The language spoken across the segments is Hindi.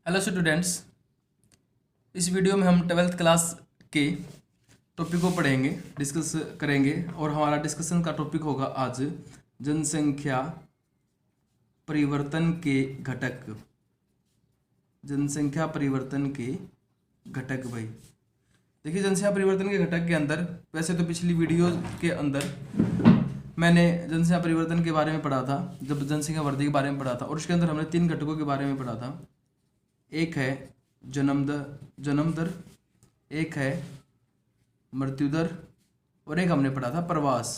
हेलो स्टूडेंट्स, इस वीडियो में हम 12th क्लास के टॉपिक को पढ़ेंगे, डिस्कस करेंगे और हमारा डिस्कशन का टॉपिक होगा आज जनसंख्या परिवर्तन के घटक। जनसंख्या परिवर्तन के घटक भाई देखिए, जनसंख्या परिवर्तन के घटक के अंदर वैसे तो पिछली वीडियो के अंदर मैंने जनसंख्या परिवर्तन के बारे में पढ़ा था, जब जनसंख्या वृद्धि के बारे में पढ़ा था और उसके अंदर हमने 3 घटकों के बारे में पढ़ा था। एक है जन्म दर, एक है मृत्यु दर और एक हमने पढ़ा था प्रवास।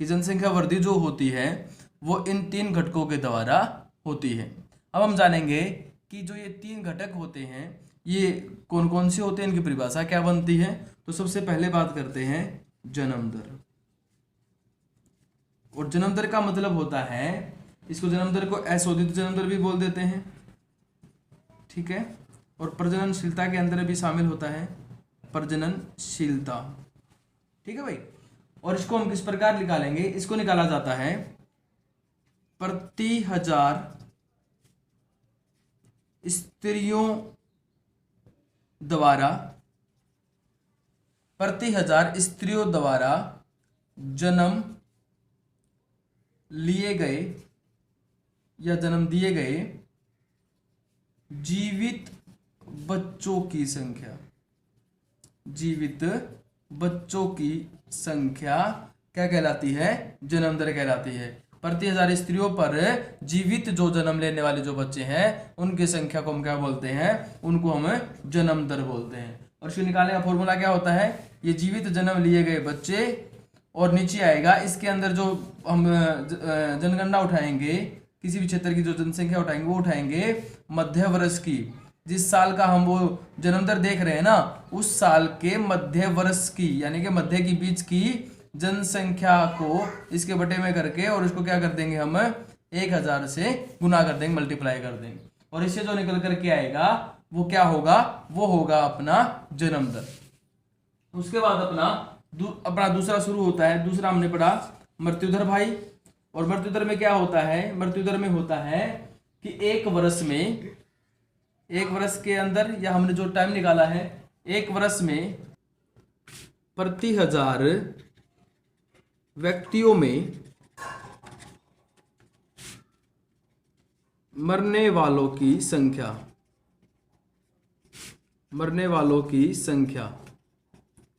कि जनसंख्या वृद्धि जो होती है वो इन 3 घटकों के द्वारा होती है। अब हम जानेंगे कि जो ये 3 घटक होते हैं ये कौन कौन से होते हैं, इनकी परिभाषा क्या बनती है। तो सबसे पहले बात करते हैं जन्म दर। और जन्म दर का मतलब होता है, इसको जन्म दर को अशोधित जन्म दर भी बोल देते हैं, ठीक है। और प्रजननशीलता के अंदर भी शामिल होता है प्रजननशीलता, ठीक है भाई। और इसको हम किस प्रकार निकालेंगे, इसको निकाला जाता है प्रति 1000 स्त्रियों द्वारा, प्रति 1000 स्त्रियों द्वारा जन्म लिए गए या जन्म दिए गए जीवित बच्चों की संख्या। जीवित बच्चों की संख्या क्या कहलाती है? जन्म दर कहलाती है। प्रति 1000 स्त्रियों पर जीवित जो जन्म लेने वाले जो बच्चे हैं उनकी संख्या को हम क्या बोलते हैं? उनको हम जन्म दर बोलते हैं। और इसको निकालने का फॉर्मूला क्या होता है? ये जीवित जन्म लिए गए बच्चे और नीचे आएगा इसके अंदर जो हम जनगणना उठाएंगे, किसी भी क्षेत्र की जो जनसंख्या उठाएंगे वो उठाएंगे मध्य वर्ष की। जिस साल का हम वो जन्म दर देख रहे हैं ना, उस साल के मध्य वर्ष की, यानी कि मध्य की बीच की जनसंख्या को इसके बटे में करके और इसको क्या कर देंगे हम 1000 से गुना कर देंगे, मल्टीप्लाई कर देंगे। और इससे जो निकल करके आएगा वो क्या होगा? वो होगा अपना जन्म दर। उसके बाद अपना दूसरा शुरू होता है। दूसरा हमने पढ़ा मृत्यु दर भाई। और मृत्यु दर में क्या होता है? मृत्यु दर में होता है कि एक वर्ष के अंदर, या हमने जो टाइम निकाला है, एक वर्ष में प्रति 1000 व्यक्तियों में मरने वालों की संख्या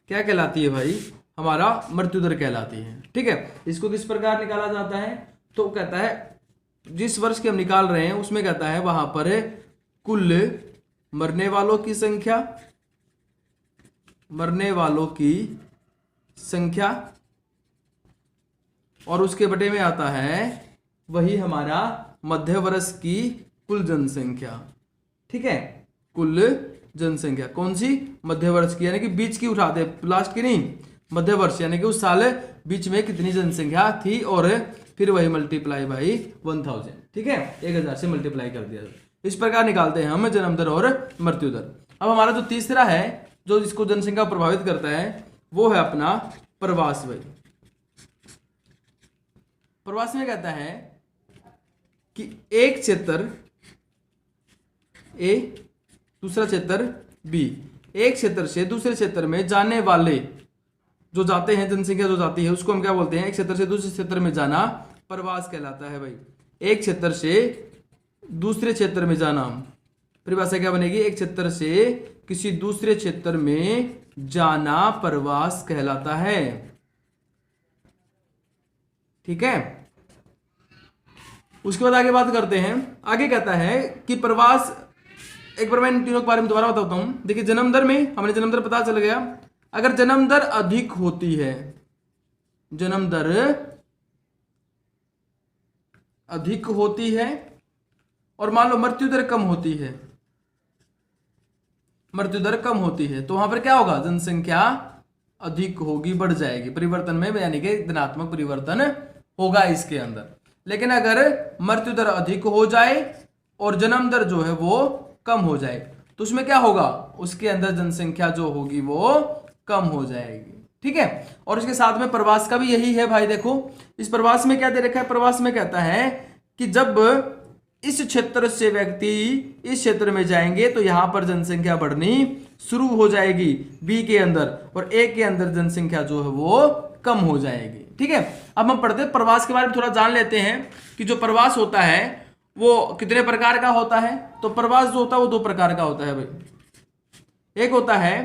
क्या कहलाती है भाई? हमारा मृत्यु दर कहलाती है, ठीक है। इसको किस प्रकार निकाला जाता है? तो कहता है जिस वर्ष के हम निकाल रहे हैं उसमें कहता है वहां पर कुल मरने वालों की संख्या और उसके बटे में आता है वही हमारा मध्य वर्ष की कुल जनसंख्या, ठीक है। कुल जनसंख्या कौन सी? मध्य वर्ष की, यानी कि बीच की उठाते, लास्ट की नहीं, मध्य वर्ष, यानी कि उस साल बीच में कितनी जनसंख्या थी और फिर वही मल्टीप्लाई बाई 1000, ठीक है। 1000 से मल्टीप्लाई कर दिया। इस प्रकार निकालते हैं हम जन्म दर और मृत्यु दर। अब हमारा जो तीसरा है जो इसको जनसंख्या प्रभावित करता है वो है अपना प्रवास भाई। प्रवास में कहता है कि एक क्षेत्र ए, दूसरा क्षेत्र बी, एक क्षेत्र से दूसरे क्षेत्र में जाने वाले जो जाते हैं, जनसंख्या जो जाती है उसको हम क्या बोलते हैं? एक क्षेत्र से दूसरे क्षेत्र में जाना प्रवास कहलाता है भाई। एक क्षेत्र से दूसरे क्षेत्र में जाना, परिभाषा क्या बनेगी? एक क्षेत्र से किसी दूसरे क्षेत्र में जाना प्रवास कहलाता है, ठीक है। उसके बाद आगे बात करते हैं। आगे कहता है कि प्रवास, एक बार मैं इन तीनों के बारे में दोबारा बताता हूं। देखिए, जन्म दर में हमने जन्म दर पता चल गया। अगर जन्म दर अधिक होती है, जन्म दर अधिक होती है और मान लो मृत्यु दर कम होती है, मृत्यु दर कम होती है, तो वहां पर क्या होगा? जनसंख्या अधिक होगी, बढ़ जाएगी परिवर्तन में, यानी कि धनात्मक परिवर्तन होगा इसके अंदर। लेकिन अगर मृत्यु दर अधिक हो जाए और जन्म दर जो है वो कम हो जाए तो उसमें क्या होगा? उसके अंदर जनसंख्या जो होगी वो कम हो जाएगी, ठीक है। और इसके साथ में प्रवास का भी यही है भाई। देखो इस प्रवास में क्या दे रखा है? प्रवास में कहता है कि जब इस क्षेत्र से व्यक्ति इस क्षेत्र में जाएंगे तो यहां पर जनसंख्या बढ़नी शुरू हो जाएगी बी के अंदर, और ए के अंदर जनसंख्या जो है वो कम हो जाएगी। ठीक है, अब हम पढ़ते हैं प्रवास के बारे में, थोड़ा जान लेते हैं कि जो प्रवास होता है वो कितने प्रकार का होता है। तो प्रवास जो होता है वो दो प्रकार का होता है भाई। एक होता है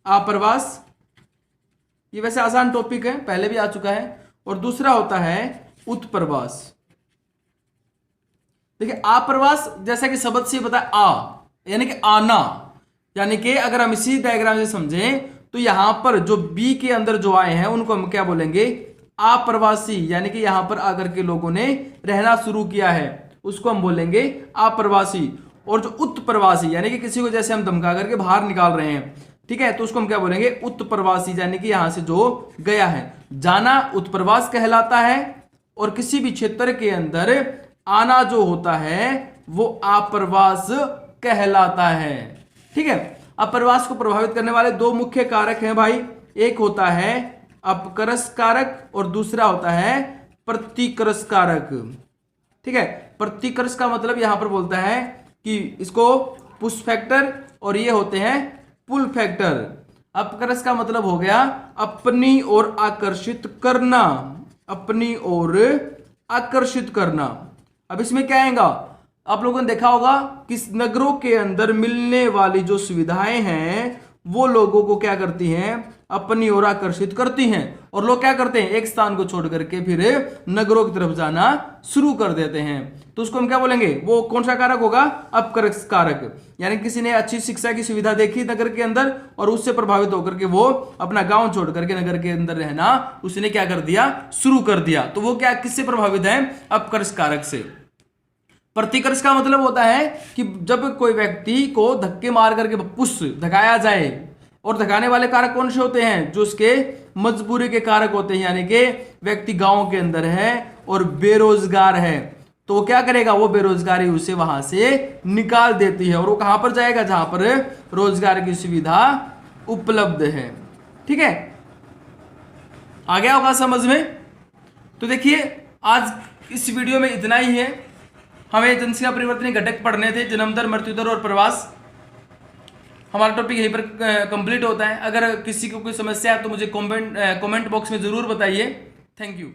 आप्रवास, ये वैसे आसान टॉपिक है, पहले भी आ चुका है, और दूसरा होता है उत्प्रवास। देखिए आप्रवास जैसा कि शब्द से पता है आ यानी कि आना, यानी कि अगर हम इसी डायग्राम से समझें तो यहां पर जो बी के अंदर जो आए हैं उनको हम क्या बोलेंगे, आप्रवासी, यानी कि यहां पर आकर के लोगों ने रहना शुरू किया है उसको हम बोलेंगे आप्रवासी। और जो उत्प्रवासी यानी कि किसी को जैसे हम धमका करके बाहर निकाल रहे हैं, ठीक है, तो उसको हम क्या बोलेंगे, उत्प्रवासी, यानी कि यहां से जो गया है। जाना उत्प्रवास कहलाता है, और किसी भी क्षेत्र के अंदर आना जो होता है वो आप्रवास कहलाता है। ठीक है, अप्रवास को प्रभावित करने वाले दो मुख्य कारक हैं भाई, एक होता है अपकर्ष कारक और दूसरा होता है प्रतिकर्ष कारक। ठीक है, प्रतिकर्ष का मतलब यहां पर बोलता है कि इसको पुश फैक्टर, और ये होते हैं पुल फैक्टर। अपकर्ष का मतलब हो गया अपनी ओर आकर्षित करना, अपनी ओर आकर्षित करना। अब इसमें क्या आएगा, आप लोगों ने देखा होगा कि नगरों के अंदर मिलने वाली जो सुविधाएं हैं वो लोगों को क्या करती हैं, अपनी ओर आकर्षित करती हैं, और लोग क्या करते हैं, एक स्थान को छोड़ करके फिर नगरों की तरफ जाना शुरू कर देते हैं। तो उसको हम क्या बोलेंगे, वो कौन सा कारक होगा, अपकर्ष कारक। यानी किसी ने अच्छी शिक्षा की सुविधा देखी नगर के अंदर और उससे प्रभावित होकर के वो अपना गांव छोड़ करके नगर के अंदर रहना उसने क्या कर दिया, शुरू कर दिया। तो वो क्या किससे प्रभावित है, अपकर्ष कारक से। प्रतिकर्ष का मतलब होता है कि जब कोई व्यक्ति को धक्के मार करके पुश धकाया जाए, और धकाने वाले कारक कौन से होते हैं, जो उसके मजबूरी के कारक होते हैं। यानी कि व्यक्ति गांव के अंदर है और बेरोजगार है, तो वो क्या करेगा, वो बेरोजगारी उसे वहां से निकाल देती है, और वो कहां पर जाएगा, जहां पर रोजगार की सुविधा उपलब्ध है। ठीक है, आ गया होगा समझ में। तो देखिए आज इस वीडियो में इतना ही है। हमें जनसंख्या परिवर्तनीय घटक पढ़ने थे, जन्म दर, मृत्यु दर और प्रवास। हमारा टॉपिक यहीं पर कंप्लीट होता है। अगर किसी को कोई समस्या है तो मुझे कमेंट बॉक्स में जरूर बताइए। Thank you.